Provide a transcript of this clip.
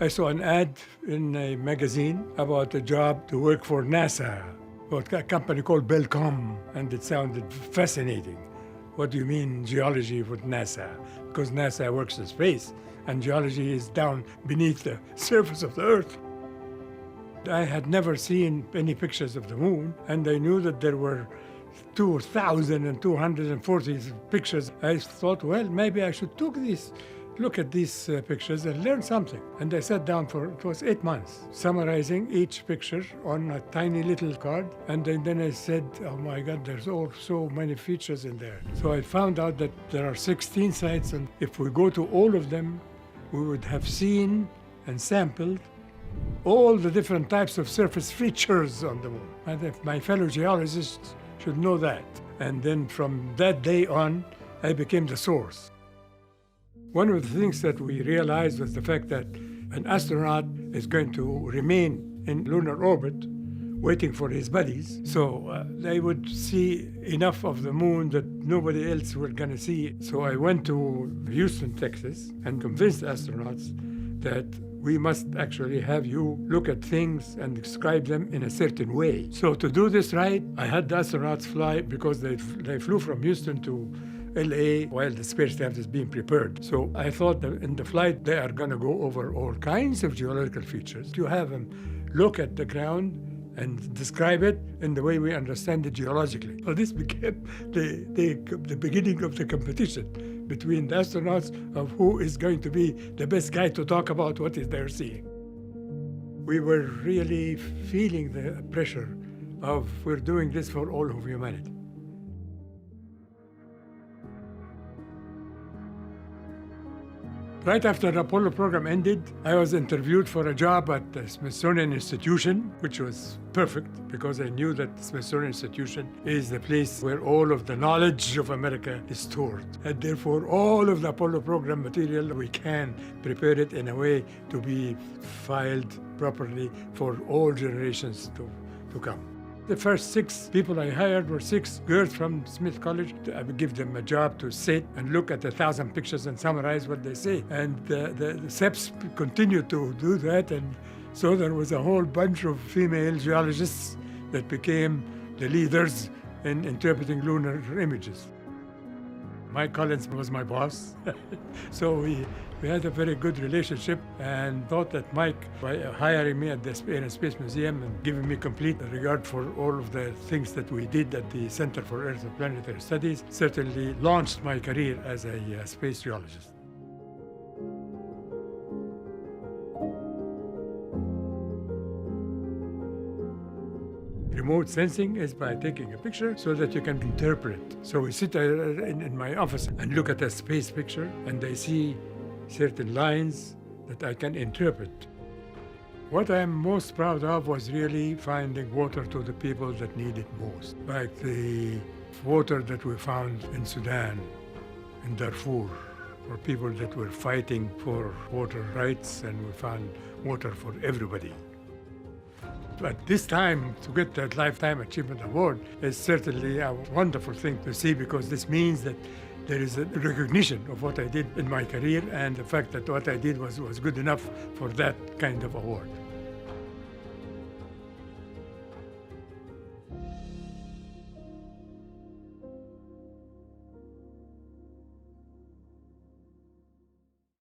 I saw an ad in a magazine about a job to work for NASA, or a company called Belcom, and it sounded fascinating. What do you mean geology with NASA? Because NASA works in space, and geology is down beneath the surface of the Earth. I had never seen any pictures of the moon, and I knew that there were 2,240 pictures. I thought, well, maybe I should look at these pictures and learn something. And I sat down it was 8 months, summarizing each picture on a tiny little card. And then I said, oh my God, there's so many features in there. So I found out that there are 16 sites, and if we go to all of them, we would have seen and sampled all the different types of surface features on the moon. And if my fellow geologists should know that. And then from that day on, I became the source. One of the things that we realized was the fact that an astronaut is going to remain in lunar orbit waiting for his buddies. So they would see enough of the moon that nobody else were going to see. So I went to Houston, Texas, and convinced astronauts that we must actually have you look at things and describe them in a certain way. So to do this right, I had the astronauts fly, because they flew from Houston to LA while the spacecraft is being prepared. So I thought that in the flight, they are going to go over all kinds of geological features. You have them look at the ground and describe it in the way we understand it geologically. So this became the beginning of the competition between the astronauts of who is going to be the best guy to talk about what is they're seeing. We were really feeling the pressure of we're doing this for all of humanity. Right after the Apollo program ended, I was interviewed for a job at the Smithsonian Institution, which was perfect because I knew that the Smithsonian Institution is the place where all of the knowledge of America is stored. And therefore, all of the Apollo program material, we can prepare it in a way to be filed properly for all generations to come. The first 6 people I hired were 6 girls from Smith College. I would give them a job to sit and look at 1,000 pictures and summarize what they say. And the CEPS continued to do that. And so there was a whole bunch of female geologists that became the leaders in interpreting lunar images. Mike Collins was my boss. So we had a very good relationship, and thought that Mike, by hiring me at the Air and Space Museum and giving me complete regard for all of the things that we did at the Center for Earth and Planetary Studies, certainly launched my career as a space geologist. Remote sensing is by taking a picture so that you can interpret. So we sit in my office and look at a space picture, and I see certain lines that I can interpret. What I'm most proud of was really finding water to the people that need it most, like the water that we found in Sudan, in Darfur, for people that were fighting for water rights, and we found water for everybody. But this time, to get that Lifetime Achievement Award is certainly a wonderful thing to see, because this means that there is a recognition of what I did in my career, and the fact that what I did was good enough for that kind of award.